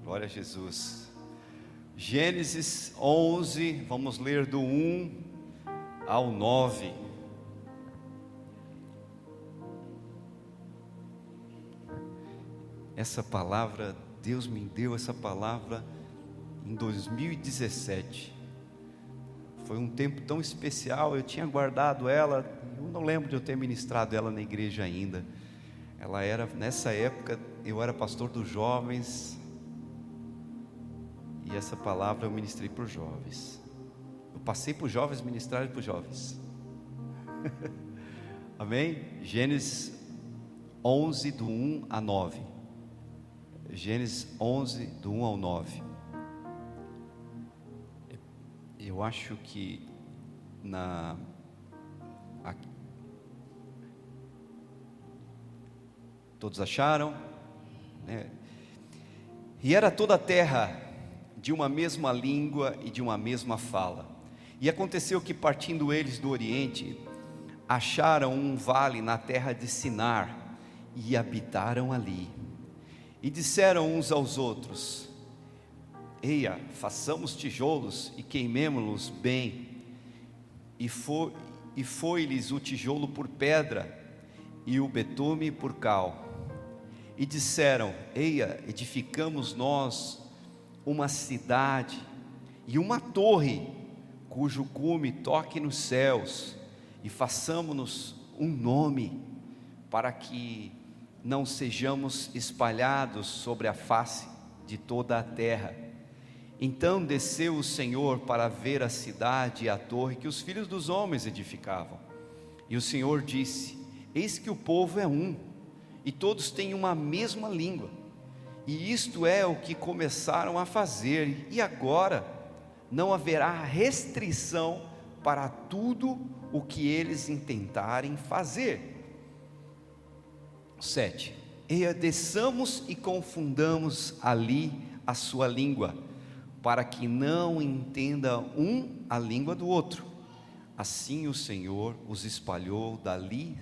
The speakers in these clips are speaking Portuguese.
Glória a Jesus. Gênesis 11, vamos ler do 1 ao 9. Essa palavra, Deus me deu essa palavra em 2017. Foi um tempo tão especial, eu tinha guardado ela, eu não lembro de eu ter ministrado ela na igreja ainda. Ela era, nessa época, eu era pastor dos jovens, e essa palavra eu ministrei para os jovens. Eu passei para os jovens, ministrar para os jovens. Amém? Gênesis 11, do 1 a 9. Gênesis 11, do 1 ao 9. Eu acho que todos acharam? E era toda a terra de uma mesma língua e de uma mesma fala. E aconteceu que, partindo eles do Oriente, acharam um vale na terra de Sinar e habitaram ali. E disseram uns aos outros: eia, façamos tijolos e queimemo-los bem. E foi-lhes o tijolo por pedra e o betume por cal. E disseram: eia, edificamos nós uma cidade e uma torre, cujo cume toque nos céus, e façamos-nos um nome, para que não sejamos espalhados sobre a face de toda a terra. Então desceu o Senhor para ver a cidade e a torre que os filhos dos homens edificavam. E o Senhor disse: eis que o povo é um, e todos têm uma mesma língua, e isto é o que começaram a fazer, e agora não haverá restrição para tudo o que eles intentarem fazer. 7. E desçamos e confundamos ali a sua língua, para que não entenda um a língua do outro. Assim o Senhor os espalhou dali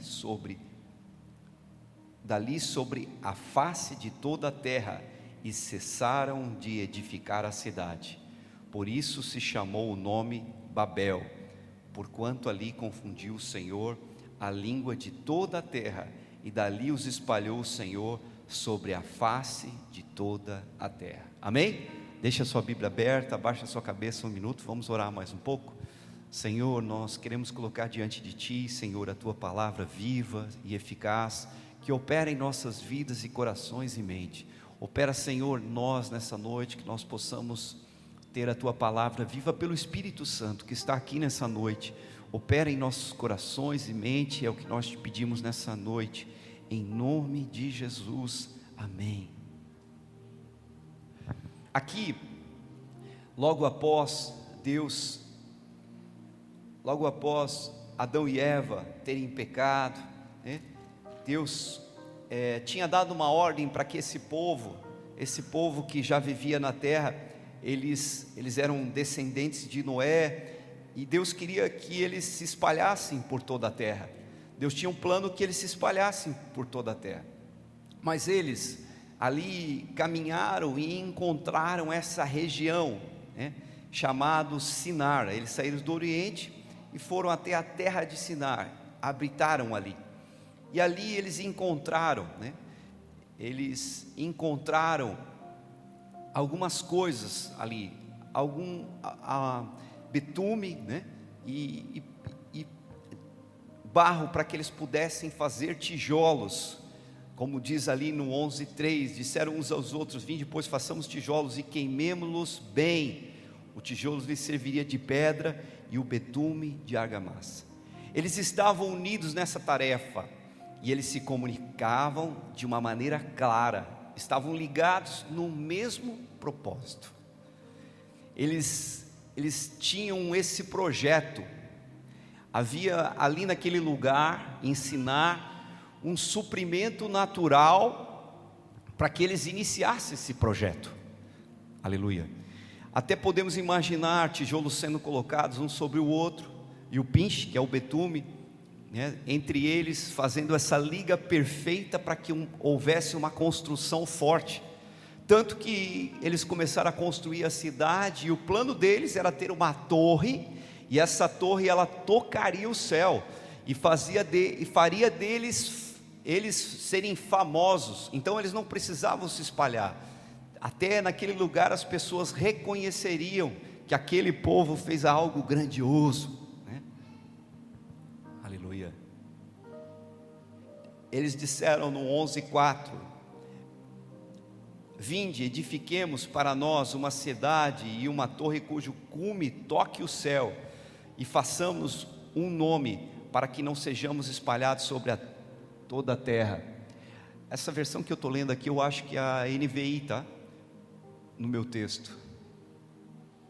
sobre a face de toda a terra, e cessaram de edificar a cidade. Por isso se chamou o nome Babel, porquanto ali confundiu o Senhor a língua de toda a terra, e dali os espalhou o Senhor sobre a face de toda a terra. Amém? Deixa a sua Bíblia aberta, abaixa a sua cabeça um minuto, vamos orar mais um pouco. Senhor, nós queremos colocar diante de Ti, Senhor, a Tua palavra viva e eficaz, que opera em nossas vidas e corações e mente. Opera, Senhor, nós nessa noite, que nós possamos ter a Tua palavra viva pelo Espírito Santo, que está aqui nessa noite. Opera em nossos corações e mente, é o que nós te pedimos nessa noite, em nome de Jesus, amém. Aqui, logo após Adão e Eva terem pecado, Deus tinha dado uma ordem para que esse povo que já vivia na terra, eles eram descendentes de Noé, e Deus queria que eles se espalhassem por toda a terra. Deus tinha um plano que eles se espalhassem por toda a terra, mas eles ali caminharam e encontraram essa região, chamado Sinar. Eles saíram do Oriente e foram até a terra de Sinar, habitaram ali. E ali eles encontraram, algumas coisas ali, betume, e barro, para que eles pudessem fazer tijolos. Como diz ali no 11:3, disseram uns aos outros: vinde, depois façamos tijolos e queimemo-los bem. O tijolo lhes serviria de pedra e o betume de argamassa. Eles estavam unidos nessa tarefa, e eles se comunicavam de uma maneira clara, estavam ligados no mesmo propósito. Eles tinham esse projeto. Havia ali naquele lugar, ensinar um suprimento natural para que eles iniciassem esse projeto. Aleluia. Até podemos imaginar tijolos sendo colocados um sobre o outro, e o pinche, que é o betume, entre eles, fazendo essa liga perfeita para que houvesse uma construção forte. tanto que eles começaram a construir a cidade, e o plano deles era ter uma torre, e essa torre ela tocaria o céu, e faria deles, eles serem famosos. Então eles não precisavam se espalhar, até naquele lugar as pessoas reconheceriam que aquele povo fez algo grandioso, né? Aleluia. Eles disseram no 11:4: vinde, edifiquemos para nós uma cidade e uma torre cujo cume toque o céu, e façamos um nome, para que não sejamos espalhados sobre toda a terra. Essa versão que eu estou lendo aqui, eu acho que é a NVI, tá? No meu texto,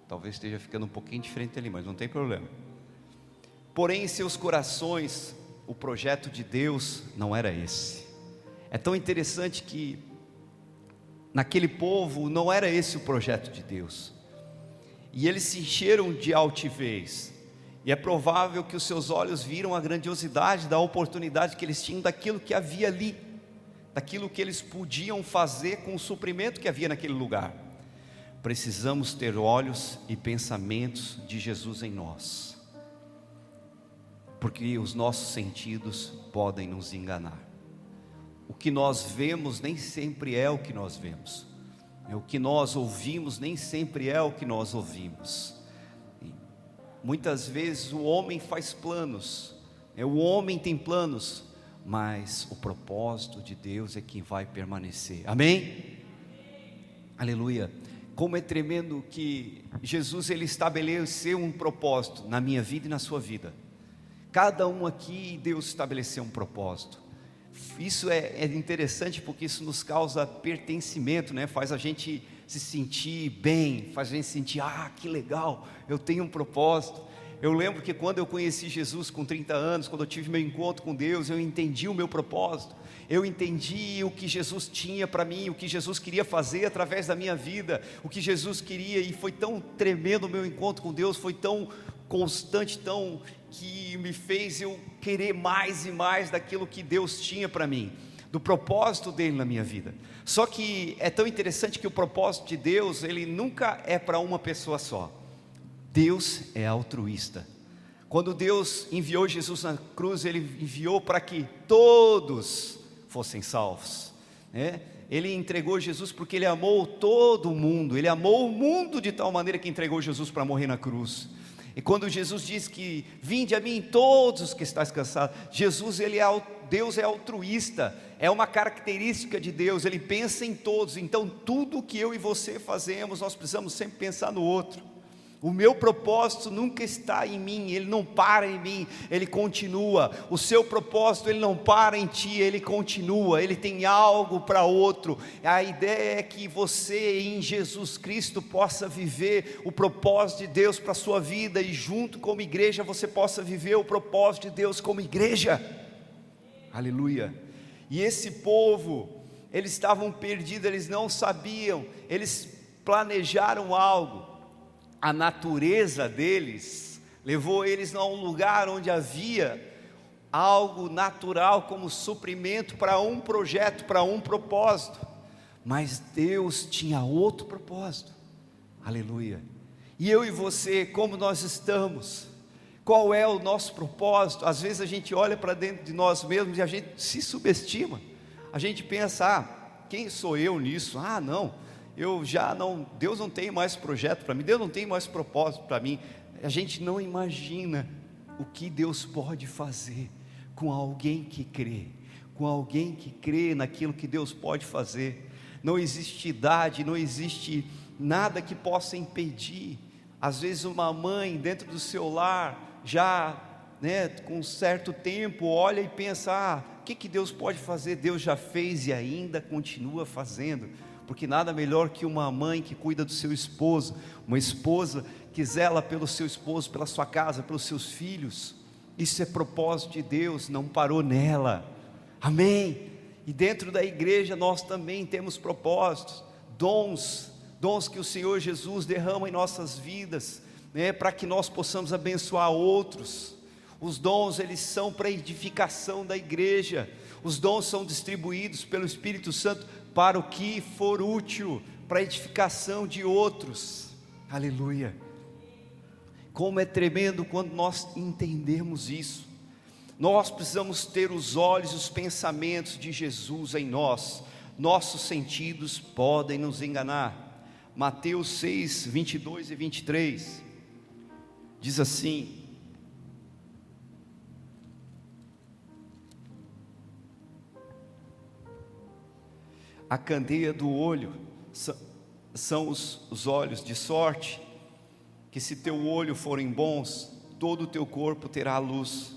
talvez esteja ficando um pouquinho diferente ali, mas não tem problema. Porém, em seus corações, o projeto de Deus não era esse. É tão interessante que naquele povo não era esse o projeto de Deus, e eles se encheram de altivez, e é provável que os seus olhos viram a grandiosidade da oportunidade que eles tinham, daquilo que havia ali, daquilo que eles podiam fazer com o suprimento que havia naquele lugar. Precisamos ter olhos e pensamentos de Jesus em nós, porque os nossos sentidos podem nos enganar. O que nós vemos nem sempre é o que nós vemos, o que nós ouvimos nem sempre é o que nós ouvimos. Muitas vezes o homem faz planos, o homem tem planos, mas o propósito de Deus é quem vai permanecer. Amém? Aleluia. Como é tremendo que Jesus, ele estabeleceu um propósito na minha vida e na sua vida. Cada um aqui, Deus estabeleceu um propósito. Isso é interessante, porque isso nos causa pertencimento, né? Faz a gente se sentir bem, faz a gente sentir, que legal, eu tenho um propósito. Eu lembro que quando eu conheci Jesus com 30 anos, quando eu tive meu encontro com Deus, eu entendi o meu propósito, eu entendi o que Jesus tinha para mim, o que Jesus queria fazer através da minha vida, o que Jesus queria, e foi tão tremendo o meu encontro com Deus, foi tão constante, tão que me fez eu querer mais e mais daquilo que Deus tinha para mim, do propósito dele na minha vida. Só que é tão interessante que o propósito de Deus, ele nunca é para uma pessoa só. Deus é altruísta. Quando Deus enviou Jesus na cruz, ele enviou para que todos fossem salvos, né? Ele entregou Jesus porque ele amou todo o mundo, ele amou o mundo de tal maneira que entregou Jesus para morrer na cruz. E quando Jesus diz que vinde a mim todos os que estáis cansados, Jesus, Deus é altruísta, é uma característica de Deus, ele pensa em todos. Então tudo que eu e você fazemos, nós precisamos sempre pensar no outro. O meu propósito nunca está em mim, ele não para em mim, ele continua. O seu propósito, ele não para em ti, ele continua, ele tem algo para outro. A ideia é que você em Jesus Cristo possa viver o propósito de Deus para a sua vida, e junto como igreja você possa viver o propósito de Deus como igreja. Aleluia. E esse povo, eles estavam perdidos, eles não sabiam, eles planejaram algo. A natureza deles levou eles a um lugar onde havia algo natural como suprimento para um projeto, para um propósito, mas Deus tinha outro propósito. Aleluia. E eu e você, como nós estamos? Qual é o nosso propósito? Às vezes a gente olha para dentro de nós mesmos e a gente se subestima. A gente pensa, quem sou eu nisso? Não, Deus não tem mais projeto para mim, Deus não tem mais propósito para mim. A gente não imagina o que Deus pode fazer com alguém que crê naquilo que Deus pode fazer. Não existe idade, não existe nada que possa impedir. Às vezes uma mãe dentro do seu lar, já com um certo tempo, olha e pensa, o que Deus pode fazer? Deus já fez e ainda continua fazendo. Porque nada melhor que uma mãe que cuida do seu esposo, uma esposa que zela pelo seu esposo, pela sua casa, pelos seus filhos. Isso é propósito de Deus, não parou nela. Amém? E dentro da igreja nós também temos propósitos, dons que o Senhor Jesus derrama em nossas vidas, para que nós possamos abençoar outros. Os dons, eles são para a edificação da igreja. Os dons são distribuídos pelo Espírito Santo para o que for útil, para a edificação de outros. Aleluia. Como é tremendo quando nós entendemos isso. Nós precisamos ter os olhos e os pensamentos de Jesus em nós. Nossos sentidos podem nos enganar. Mateus 6, 22 e 23 diz assim: a candeia do olho são os olhos, de sorte que se teu olho forem bons, todo o teu corpo terá luz.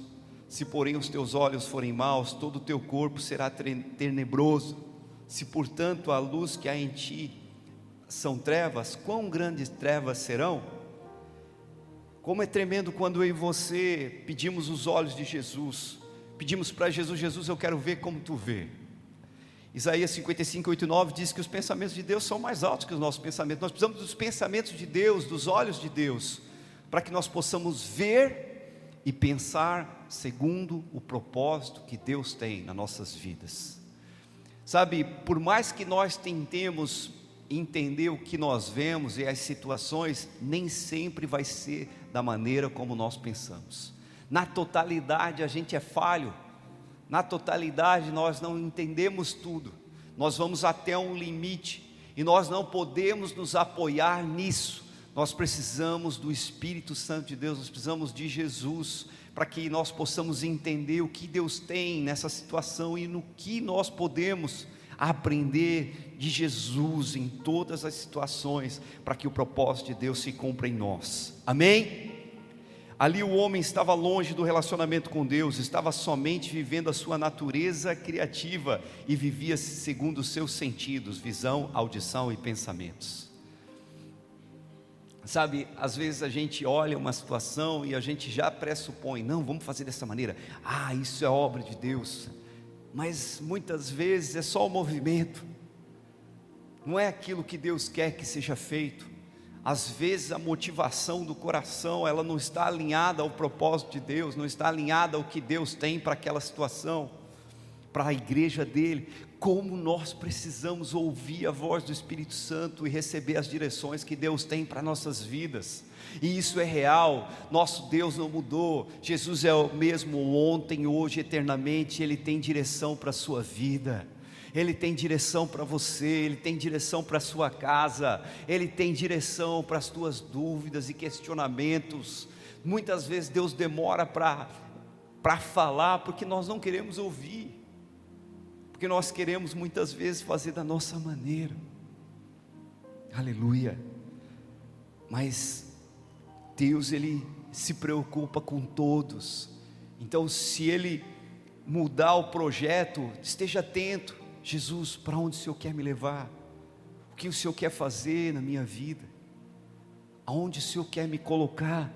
Se porém os teus olhos forem maus, todo o teu corpo será tenebroso. Se portanto a luz que há em ti são trevas, quão grandes trevas serão? Como é tremendo quando eu e você pedimos os olhos de Jesus, pedimos para Jesus: Jesus, eu quero ver como tu vê. Isaías 55, 8 e 9 diz que os pensamentos de Deus são mais altos que os nossos pensamentos. Nós precisamos dos pensamentos de Deus, dos olhos de Deus, para que nós possamos ver e pensar segundo o propósito que Deus tem nas nossas vidas. Sabe, por mais que nós tentemos entender o que nós vemos e as situações, nem sempre vai ser da maneira como nós pensamos. Na totalidade a gente é falho. Na totalidade nós não entendemos tudo, nós vamos até um limite, e nós não podemos nos apoiar nisso. Nós precisamos do Espírito Santo de Deus, nós precisamos de Jesus, para que nós possamos entender o que Deus tem nessa situação, e no que nós podemos aprender de Jesus em todas as situações, para que o propósito de Deus se cumpra em nós. Amém? Ali o homem estava longe do relacionamento com Deus, estava somente vivendo a sua natureza criativa e vivia segundo os seus sentidos, visão, audição e pensamentos. Sabe, às vezes a gente olha uma situação e a gente já pressupõe: não, vamos fazer dessa maneira, isso é obra de Deus. Mas muitas vezes é só o movimento, não é aquilo que Deus quer que seja feito. Às vezes a motivação do coração, ela não está alinhada ao propósito de Deus, não está alinhada ao que Deus tem para aquela situação, para a igreja dele. Como nós precisamos ouvir a voz do Espírito Santo e receber as direções que Deus tem para nossas vidas. E isso é real. Nosso Deus não mudou. Jesus é o mesmo ontem, hoje, eternamente. Ele tem direção para a sua vida. Ele tem direção para você, Ele tem direção para a sua casa, Ele tem direção para as tuas dúvidas e questionamentos. Muitas vezes Deus demora para falar, porque nós não queremos ouvir, porque nós queremos muitas vezes fazer da nossa maneira. Aleluia. Mas Deus, Ele se preocupa com todos. Então, se Ele mudar o projeto, esteja atento. Jesus, para onde o Senhor quer me levar? O que o Senhor quer fazer na minha vida? Aonde o Senhor quer me colocar?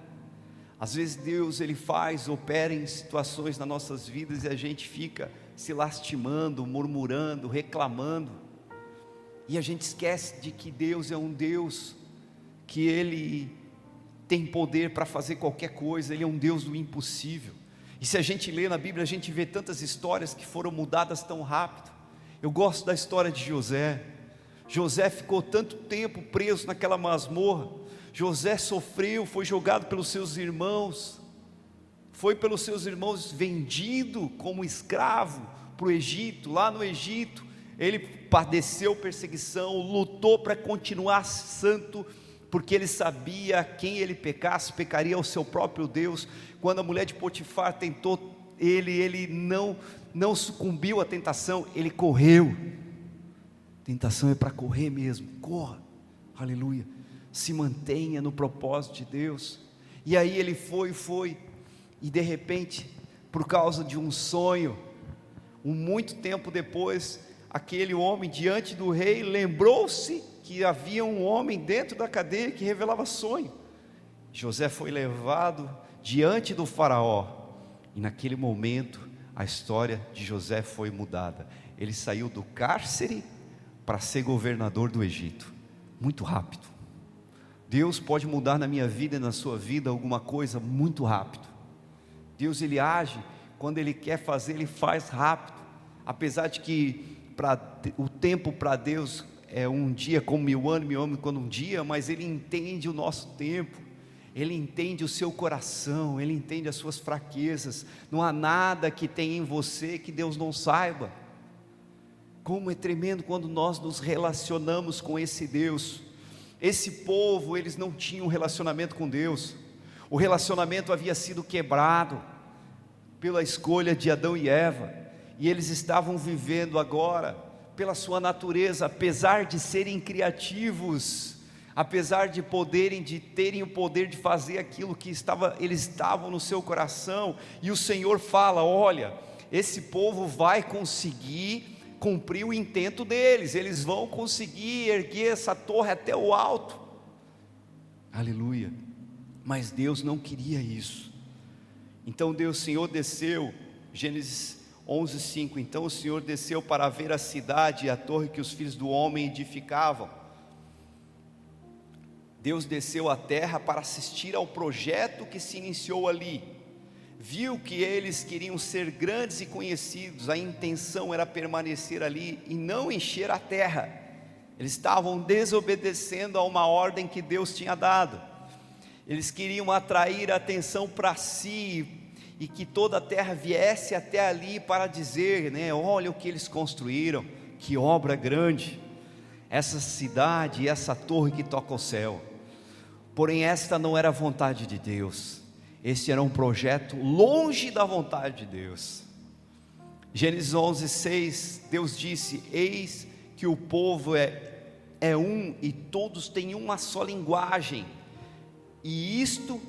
Às vezes Deus, Ele opera em situações nas nossas vidas, e a gente fica se lastimando, murmurando, reclamando, e a gente esquece de que Deus é um Deus que Ele tem poder para fazer qualquer coisa. Ele é um Deus do impossível. E se a gente lê na Bíblia, a gente vê tantas histórias que foram mudadas tão rápido. Eu gosto da história de José. José ficou tanto tempo preso naquela masmorra. José sofreu, foi jogado pelos seus irmãos, foi pelos seus irmãos vendido como escravo para o Egito. Lá no Egito ele padeceu perseguição, lutou para continuar santo, porque ele sabia: quem ele pecasse, pecaria ao seu próprio Deus. Quando a mulher de Potifar tentou ele não sucumbiu à tentação, ele correu. Tentação é para correr mesmo, corra, aleluia, se mantenha no propósito de Deus. E aí ele foi, e de repente, por causa de um sonho, muito tempo depois, aquele homem diante do rei lembrou-se que havia um homem dentro da cadeia que revelava sonho. José foi levado diante do faraó, e naquele momento a história de José foi mudada. Ele saiu do cárcere para ser governador do Egito, muito rápido. Deus pode mudar na minha vida e na sua vida alguma coisa muito rápido. Deus, Ele age, quando Ele quer fazer, Ele faz rápido. Apesar de que o tempo para Deus é um dia como 1000 anos quando um dia, mas Ele entende o nosso tempo, Ele entende o seu coração, Ele entende as suas fraquezas. Não há nada que tenha em você que Deus não saiba. Como é tremendo quando nós nos relacionamos com esse Deus. Esse povo, eles não tinham um relacionamento com Deus. O relacionamento havia sido quebrado pela escolha de Adão e Eva, e eles estavam vivendo agora pela sua natureza, apesar de serem criativos, apesar de terem o poder de fazer aquilo que eles estavam no seu coração. E o Senhor fala: olha, esse povo vai conseguir cumprir o intento deles, eles vão conseguir erguer essa torre até o alto, aleluia. Mas Deus não queria isso. Então o Senhor desceu, Gênesis 11:5, então o Senhor desceu para ver a cidade e a torre que os filhos do homem edificavam. Deus desceu à terra para assistir ao projeto que se iniciou ali. Viu que eles queriam ser grandes e conhecidos, a intenção era permanecer ali e não encher a terra. Eles estavam desobedecendo a uma ordem que Deus tinha dado. Eles queriam atrair a atenção para si, e que toda a terra viesse até ali para dizer, olha o que eles construíram, que obra grande, essa cidade e essa torre que toca o céu. Porém esta não era a vontade de Deus, esse era um projeto longe da vontade de Deus. Gênesis 11:6, Deus disse: eis que o povo é um, e todos têm uma só linguagem, e isto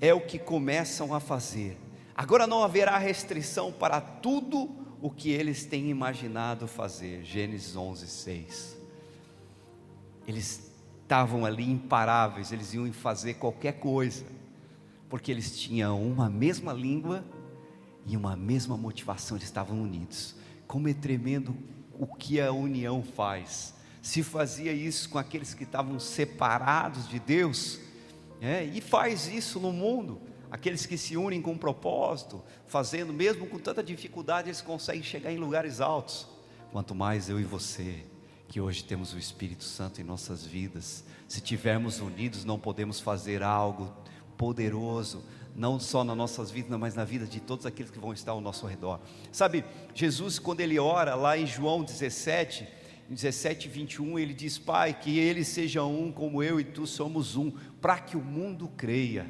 é o que começam a fazer. Agora não haverá restrição para tudo o que eles têm imaginado fazer. Gênesis 11:6. Eles estavam ali imparáveis, eles iam fazer qualquer coisa, porque eles tinham uma mesma língua e uma mesma motivação, eles estavam unidos. Como é tremendo o que a união faz. Se fazia isso com aqueles que estavam separados de Deus, e faz isso no mundo. Aqueles que se unem com um propósito, fazendo, mesmo com tanta dificuldade, eles conseguem chegar em lugares altos. Quanto mais eu e você, que hoje temos o Espírito Santo em nossas vidas, se tivermos unidos, não podemos fazer algo poderoso, não só nas nossas vidas, mas na vida de todos aqueles que vão estar ao nosso redor. Sabe, Jesus, quando ele ora lá em João 17:21, ele diz: Pai, que eles sejam um como eu e tu somos um, para que o mundo creia.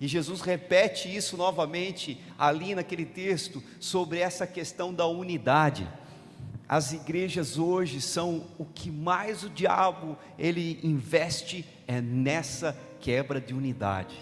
E Jesus repete isso novamente ali naquele texto, sobre essa questão da unidade. As igrejas hoje são o que mais o diabo ele investe, é nessa quebra de unidade,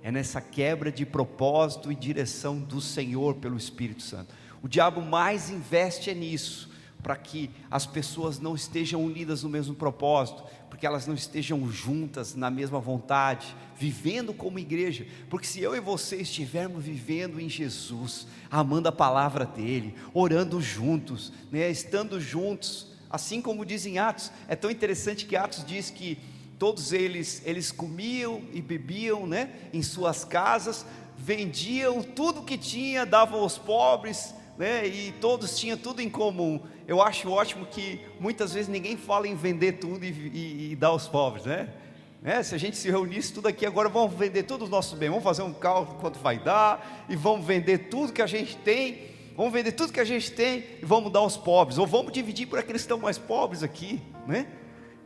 é nessa quebra de propósito e direção do Senhor pelo Espírito Santo. O diabo mais investe nisso, para que as pessoas não estejam unidas no mesmo propósito, porque elas não estejam juntas na mesma vontade, vivendo como igreja. Porque se eu e você estivermos vivendo em Jesus, amando a palavra dele, orando juntos, estando juntos, assim como diz em Atos, é tão interessante que Atos diz que todos eles comiam e bebiam, em suas casas, vendiam tudo que tinha, davam aos pobres, e todos tinham tudo em comum. Eu acho ótimo que muitas vezes ninguém fala em vender tudo e dar aos pobres, se a gente se reunisse tudo aqui agora, vamos vender todos os nossos bens, vamos fazer um cálculo quanto vai dar, e vamos vender tudo que a gente tem, e vamos dar aos pobres, ou vamos dividir por aqueles que estão mais pobres aqui,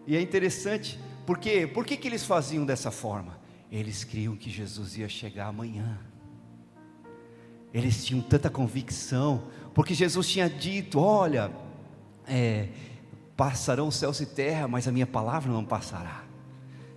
E é interessante, por que eles faziam dessa forma? Eles criam que Jesus ia chegar amanhã. Eles tinham tanta convicção, porque Jesus tinha dito: olha, passarão céus e terra, mas a minha palavra não passará.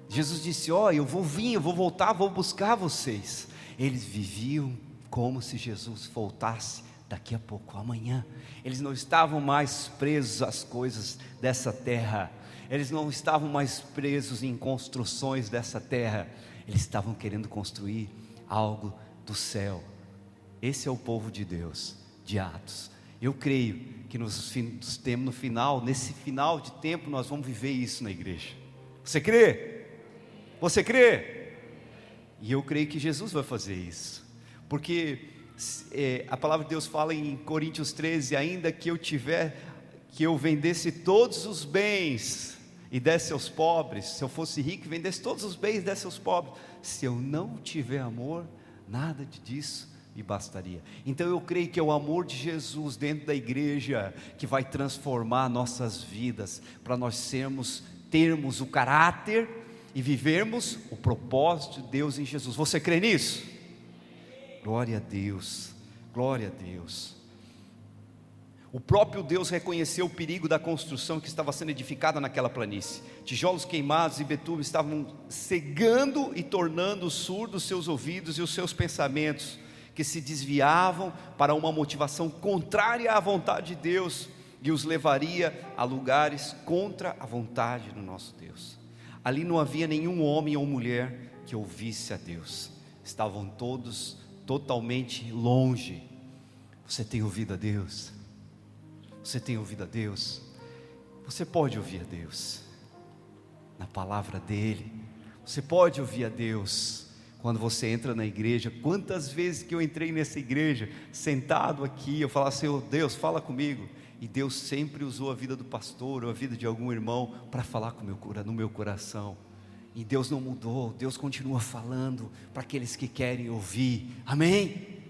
Jesus disse: eu vou vir, eu vou voltar, vou buscar vocês. Eles viviam como se Jesus voltasse daqui a pouco, amanhã. Eles não estavam mais presos às coisas dessa terra, eles não estavam mais presos em construções dessa terra, eles estavam querendo construir algo do céu. Esse é o povo de Deus, de Atos. Eu creio que no final, nesse final de tempo, nós vamos viver isso na igreja. Você crê? Você crê? E eu creio que Jesus vai fazer isso, porque a palavra de Deus fala em Coríntios 13: ainda que eu vendesse todos os bens, e desse aos pobres, se eu fosse rico e vendesse todos os bens e desse aos pobres, se eu não tiver amor, nada disso me bastaria. Então eu creio que é o amor de Jesus dentro da igreja que vai transformar nossas vidas, para nós termos o caráter e vivermos o propósito de Deus em Jesus. Você crê nisso? Glória a Deus, glória a Deus. O próprio Deus reconheceu o perigo da construção que estava sendo edificada naquela planície. Tijolos queimados e betume estavam cegando e tornando surdos seus ouvidos e os seus pensamentos, que se desviavam para uma motivação contrária à vontade de Deus, e os levaria a lugares contra a vontade do nosso Deus. Ali não havia nenhum homem ou mulher que ouvisse a Deus, estavam todos totalmente longe. Você tem ouvido a Deus? Você tem ouvido a Deus? Você pode ouvir a Deus na palavra dEle. Você pode ouvir a Deus quando você entra na igreja. Quantas vezes que eu entrei nessa igreja, sentado aqui, eu falava: Senhor Deus, fala comigo. E Deus sempre usou a vida do pastor ou a vida de algum irmão para falar no meu coração. E Deus não mudou, Deus continua falando para aqueles que querem ouvir. Amém?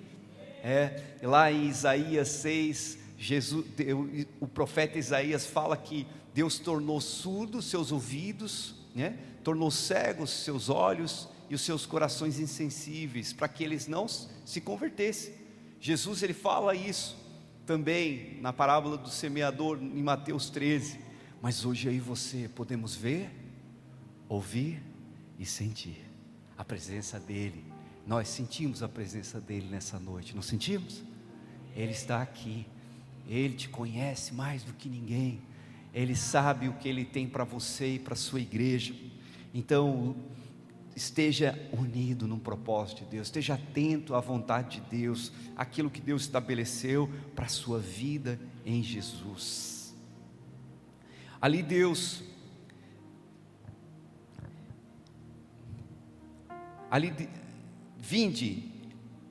Lá em Isaías 6, o profeta Isaías fala que Deus tornou surdos seus ouvidos, tornou cegos seus olhos e os seus corações insensíveis, para que eles não se convertessem. Jesus, ele fala isso também na parábola do semeador em Mateus 13. Mas hoje eu e você podemos ver, ouvir e sentir a presença dEle. Nós sentimos a presença dEle nessa noite, não sentimos? Ele está aqui, Ele te conhece mais do que ninguém, Ele sabe o que Ele tem para você e para a sua igreja. Então esteja unido no propósito de Deus, esteja atento à vontade de Deus, aquilo que Deus estabeleceu para a sua vida em Jesus. Ali vinde,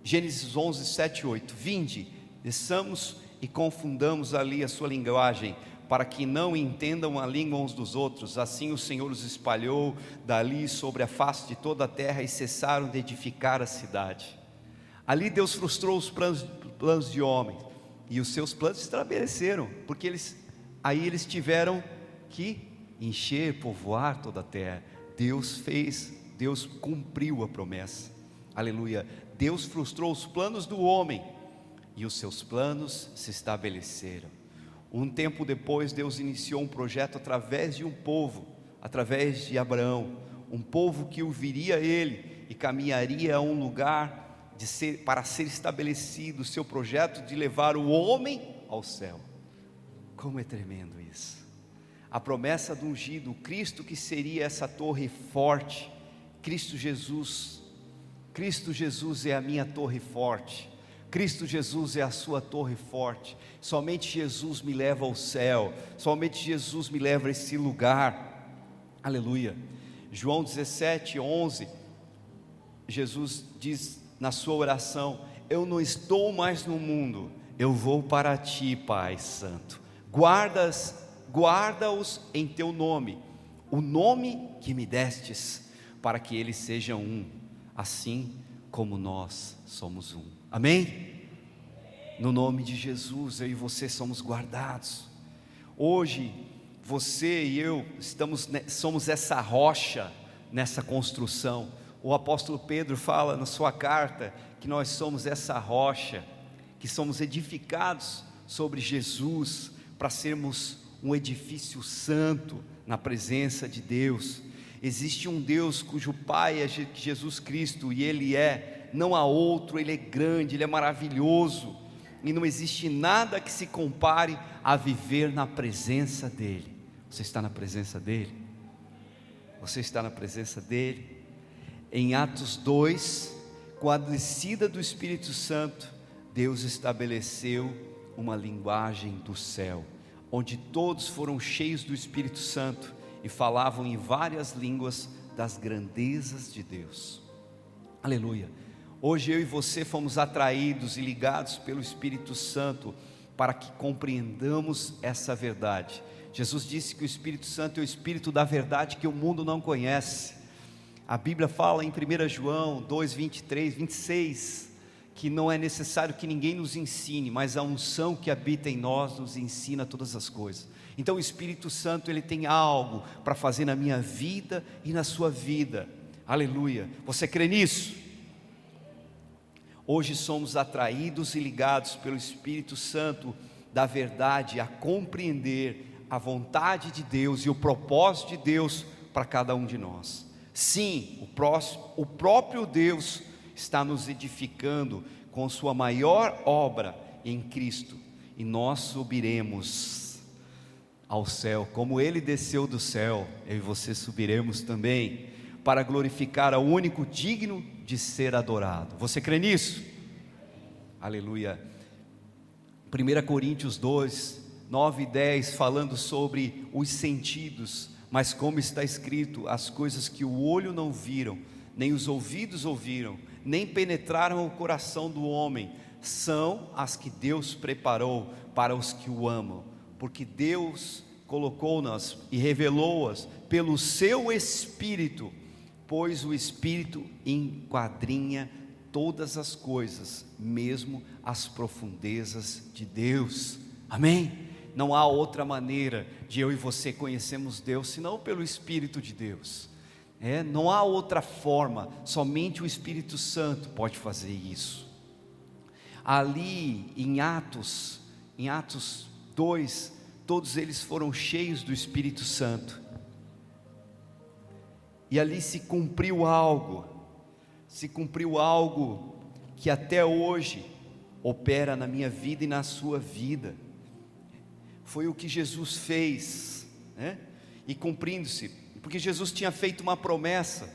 Gênesis 11, 7 e 8, vinde, desçamos e confundamos ali a sua linguagem, para que não entendam a língua uns dos outros. Assim o Senhor os espalhou dali sobre a face de toda a terra, e cessaram de edificar a cidade. Ali Deus frustrou os planos de homens, e os seus planos se estabeleceram, porque eles tiveram que encher, povoar toda a terra. Deus cumpriu a promessa, aleluia. Deus frustrou os planos do homem, e os seus planos se estabeleceram. Um tempo depois, Deus iniciou um projeto através de um povo, através de Abraão, um povo que ouviria Ele e caminharia a um lugar para ser estabelecido o seu projeto de levar o homem ao céu. Como é tremendo isso! A promessa do ungido, Cristo, que seria essa torre forte. Cristo Jesus é a minha torre forte. Cristo Jesus é a sua torre forte. Somente Jesus me leva ao céu, somente Jesus me leva a esse lugar, aleluia. João 17, 11, Jesus diz na sua oração: eu não estou mais no mundo, eu vou para ti, Pai Santo. Guarda-os em teu nome, o nome que me destes, para que eles sejam um, assim como nós somos um. Amém? No nome de Jesus, eu e você somos guardados. Hoje, você e eu somos essa rocha nessa construção. O apóstolo Pedro fala na sua carta que nós somos essa rocha, que somos edificados sobre Jesus, para sermos um edifício santo na presença de Deus. Existe um Deus cujo Pai é Jesus Cristo, e Ele não há outro. Ele é grande, Ele é maravilhoso, e não existe nada que se compare a viver na presença dEle. Você está na presença dEle? Você está na presença dEle? Em Atos 2, com a descida do Espírito Santo, Deus estabeleceu uma linguagem do céu, onde todos foram cheios do Espírito Santo e falavam em várias línguas das grandezas de Deus. Aleluia. Hoje eu e você fomos atraídos e ligados pelo Espírito Santo para que compreendamos essa verdade. Jesus disse que o Espírito Santo é o Espírito da verdade que o mundo não conhece. A Bíblia fala em 1 João 2, 23, 26, que não é necessário que ninguém nos ensine, mas a unção que habita em nós nos ensina todas as coisas. Então o Espírito Santo, ele tem algo para fazer na minha vida e na sua vida. Aleluia. Você crê nisso? Hoje somos atraídos e ligados pelo Espírito Santo da verdade a compreender a vontade de Deus e o propósito de Deus para cada um de nós. Sim, o próprio Deus está nos edificando com sua maior obra em Cristo, e nós subiremos ao céu, como Ele desceu do céu, eu e você subiremos também, para glorificar ao único digno de ser adorado. Você crê nisso? Aleluia. 1 Coríntios 2, 9 e 10, falando sobre os sentidos, mas como está escrito, as coisas que o olho não viram, nem os ouvidos ouviram, nem penetraram o coração do homem, são as que Deus preparou para os que o amam, porque Deus colocou-nas e revelou-as pelo seu Espírito, pois o Espírito enquadrinha todas as coisas, mesmo as profundezas de Deus. Amém? Não há outra maneira de eu e você conhecermos Deus senão pelo Espírito de Deus. Não há outra forma, somente o Espírito Santo pode fazer isso. Ali em Atos 2, todos eles foram cheios do Espírito Santo, e ali se cumpriu algo que até hoje opera na minha vida e na sua vida. Foi o que Jesus fez, e cumprindo-se, porque Jesus tinha feito uma promessa,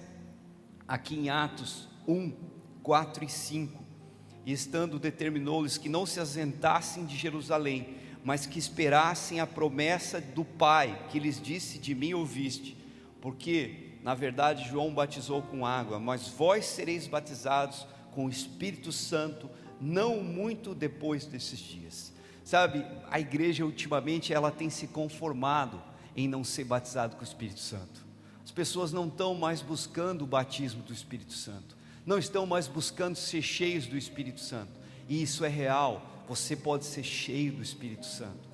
aqui em Atos 1, 4 e 5, e estando determinou-lhes que não se ausentassem de Jerusalém, mas que esperassem a promessa do Pai, que lhes disse: de mim ouviste, porque na verdade João batizou com água, mas vós sereis batizados com o Espírito Santo, não muito depois desses dias. Sabe, a igreja ultimamente ela tem se conformado em não ser batizado com o Espírito Santo. As pessoas não estão mais buscando o batismo do Espírito Santo, não estão mais buscando ser cheios do Espírito Santo, e isso é real. Você pode ser cheio do Espírito Santo.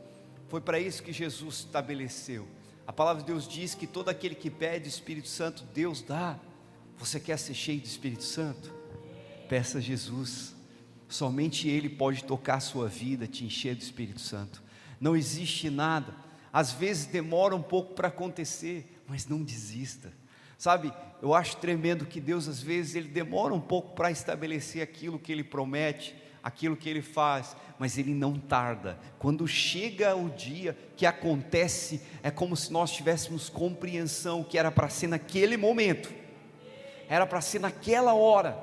Foi para isso que Jesus estabeleceu. A palavra de Deus diz que todo aquele que pede o Espírito Santo, Deus dá. Você quer ser cheio do Espírito Santo? Peça a Jesus. Somente Ele pode tocar a sua vida, te encher do Espírito Santo. Não existe nada, às vezes demora um pouco para acontecer, mas não desista. Sabe, eu acho tremendo que Deus às vezes Ele demora um pouco para estabelecer aquilo que Ele promete, aquilo que Ele faz, mas Ele não tarda. Quando chega o dia que acontece, é como se nós tivéssemos compreensão que era para ser naquele momento, era para ser naquela hora,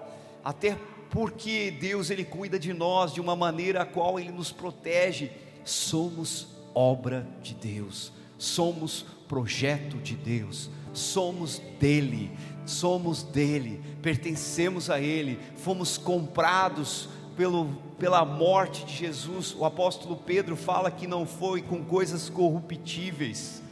até porque Deus Ele cuida de nós de uma maneira a qual Ele nos protege. Somos obra de Deus, somos projeto de Deus, somos dele, pertencemos a Ele, fomos comprados pela morte de Jesus. O apóstolo Pedro fala que não foi com coisas corruptíveis,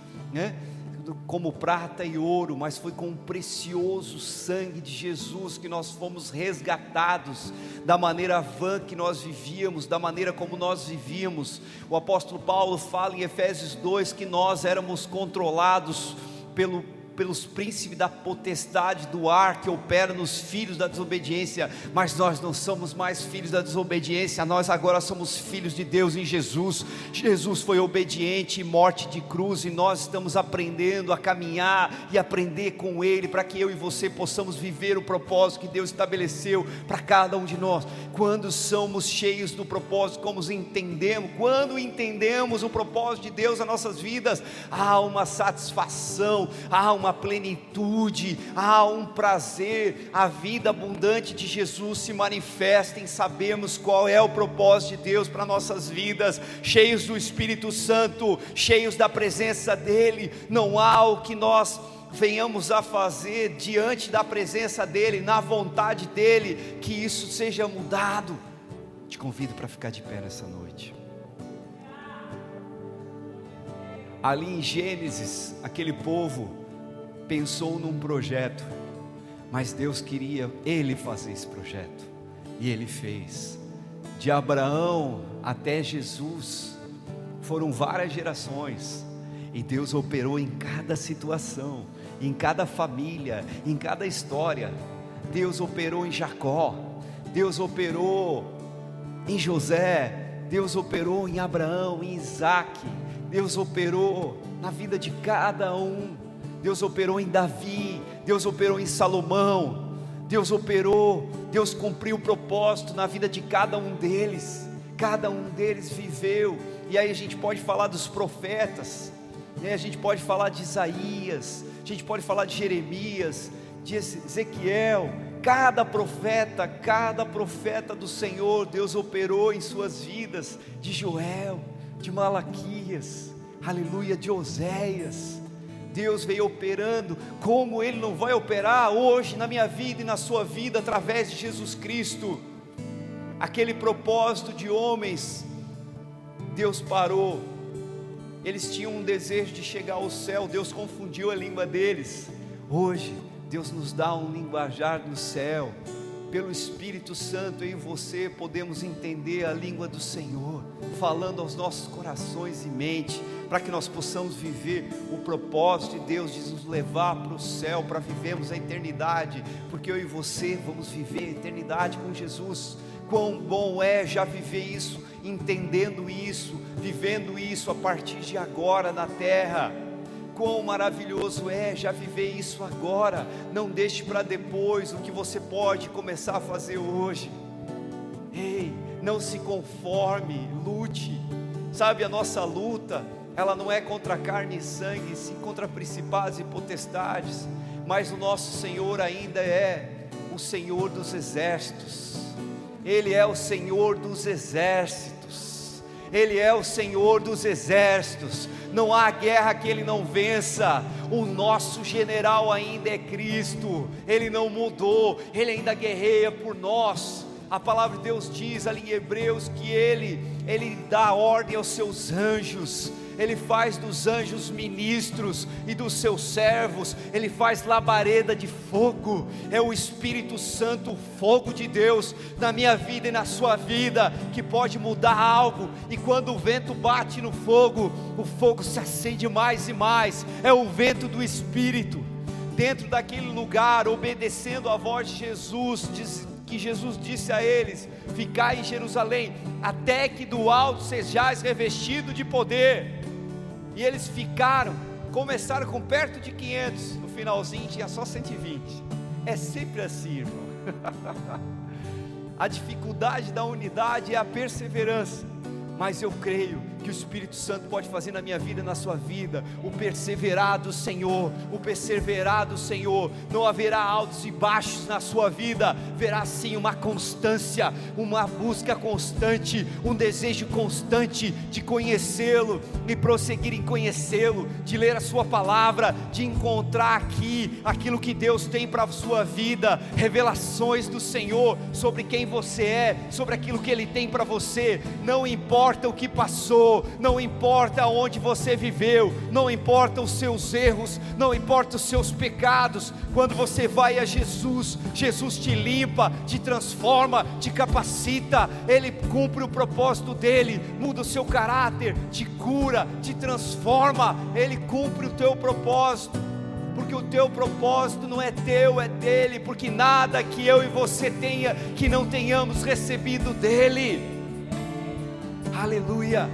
como prata e ouro, mas foi com o precioso sangue de Jesus que nós fomos resgatados da maneira vã que nós vivíamos, da maneira como nós vivíamos. O apóstolo Paulo fala em Efésios 2 que nós éramos controlados pelos príncipes da potestade do ar que opera nos filhos da desobediência, mas nós não somos mais filhos da desobediência, nós agora somos filhos de Deus em Jesus. Jesus foi obediente em morte de cruz, e nós estamos aprendendo a caminhar e aprender com Ele, para que eu e você possamos viver o propósito que Deus estabeleceu para cada um de nós. Quando somos cheios do propósito, quando entendemos o propósito de Deus nas nossas vidas, há uma satisfação, há uma plenitude, há um prazer. A vida abundante de Jesus se manifesta em sabermos qual é o propósito de Deus para nossas vidas, cheios do Espírito Santo, cheios da presença dEle. Não há o que nós venhamos a fazer diante da presença dEle, na vontade dEle, que isso seja mudado. Te convido para ficar de pé nessa noite. Ali em Gênesis, aquele povo pensou num projeto, mas Deus queria ele fazer esse projeto, e ele fez. De Abraão até Jesus, foram várias gerações, e Deus operou em cada situação, em cada família, em cada história. Deus operou em Jacó, Deus operou em José, Deus operou em Abraão, em Isaac, Deus operou na vida de cada um. Deus operou em Davi, Deus operou em Salomão, Deus operou, Deus cumpriu o propósito na vida de cada um deles. Cada um deles viveu. E aí a gente pode falar dos profetas, né? A gente pode falar de Isaías, a gente pode falar de Jeremias, de Ezequiel. Cada profeta do Senhor, Deus operou em suas vidas. De Joel, de Malaquias, aleluia, de Oséias. Deus veio operando. Como Ele não vai operar hoje na minha vida e na sua vida, através de Jesus Cristo? Aquele propósito de homens, Deus parou. Eles tinham um desejo de chegar ao céu, Deus confundiu a língua deles. Hoje Deus nos dá um linguajar do céu. Pelo Espírito Santo, eu e você podemos entender a língua do Senhor, falando aos nossos corações e mente, para que nós possamos viver o propósito de Deus de nos levar para o céu, para vivermos a eternidade, porque eu e você vamos viver a eternidade com Jesus. Quão bom é já viver isso, entendendo isso, vivendo isso a partir de agora na terra. Quão maravilhoso é já viver isso agora. Não deixe para depois o que você pode começar a fazer hoje. Ei, não se conforme, lute. Sabe, a nossa luta, ela não é contra carne e sangue, sim contra principados e potestades. Mas o nosso Senhor ainda é o Senhor dos exércitos. Ele é o Senhor dos exércitos. Ele é o Senhor dos exércitos. Não há guerra que Ele não vença. O nosso general ainda é Cristo. Ele não mudou, Ele ainda guerreia por nós. A palavra de Deus diz ali em Hebreus que Ele dá ordem aos seus anjos. Ele faz dos anjos ministros e dos seus servos. Ele faz labareda de fogo. É o Espírito Santo, o fogo de Deus na minha vida e na sua vida, que pode mudar algo. E quando o vento bate no fogo, o fogo se acende mais e mais. É o vento do Espírito. Dentro daquele lugar, obedecendo a voz de Jesus, que Jesus disse a eles: ficai em Jerusalém, até que do alto sejais revestido de poder. E eles ficaram, começaram com perto de 500, no finalzinho tinha só 120. É sempre assim, irmão. A dificuldade da unidade é a perseverança. Mas eu creio que o Espírito Santo pode fazer na minha vida e na sua vida. O perseverar do Senhor, o perseverar do Senhor. Não haverá altos e baixos na sua vida. Haverá sim uma constância, uma busca constante, um desejo constante de conhecê-lo e prosseguir em conhecê-lo, de ler a sua palavra, de encontrar aqui aquilo que Deus tem para a sua vida, revelações do Senhor sobre quem você é, sobre aquilo que Ele tem para você. Não importa o que passou, não importa onde você viveu, não importa os seus erros, não importa os seus pecados. Quando você vai a Jesus, Jesus te limpa, te transforma, te capacita. Ele cumpre o propósito dele, muda o seu caráter, te cura, te transforma. Ele cumpre o teu propósito, porque o teu propósito não é teu, é dele. Porque nada que eu e você tenha que não tenhamos recebido dele. Aleluia,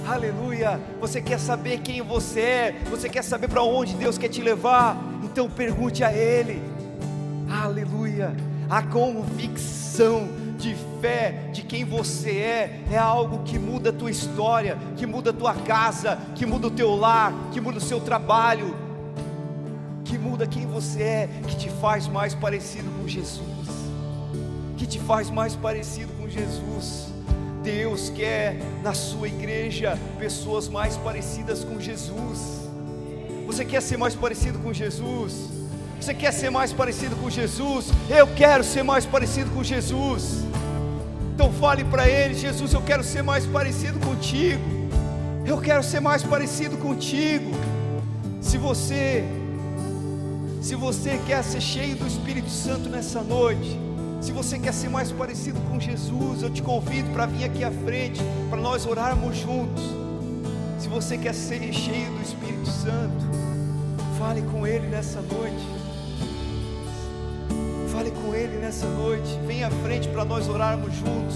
aleluia. Você quer saber quem você é? Você quer saber para onde Deus quer te levar? Então pergunte a Ele. Aleluia. A convicção de fé de quem você é algo que muda a tua história, que muda a tua casa, que muda o teu lar, que muda o seu trabalho, que muda quem você é, que te faz mais parecido com Jesus, que te faz mais parecido com Jesus. Deus quer na sua igreja pessoas mais parecidas com Jesus. Você quer ser mais parecido com Jesus? Você quer ser mais parecido com Jesus? Eu quero ser mais parecido com Jesus. Então fale para Ele: Jesus, eu quero ser mais parecido contigo. Eu quero ser mais parecido contigo. Se você quer ser cheio do Espírito Santo nessa noite, se você quer ser mais parecido com Jesus, eu te convido para vir aqui à frente, para nós orarmos juntos. Se você quer ser cheio do Espírito Santo, fale com Ele nessa noite. Fale com Ele nessa noite. Venha à frente para nós orarmos juntos.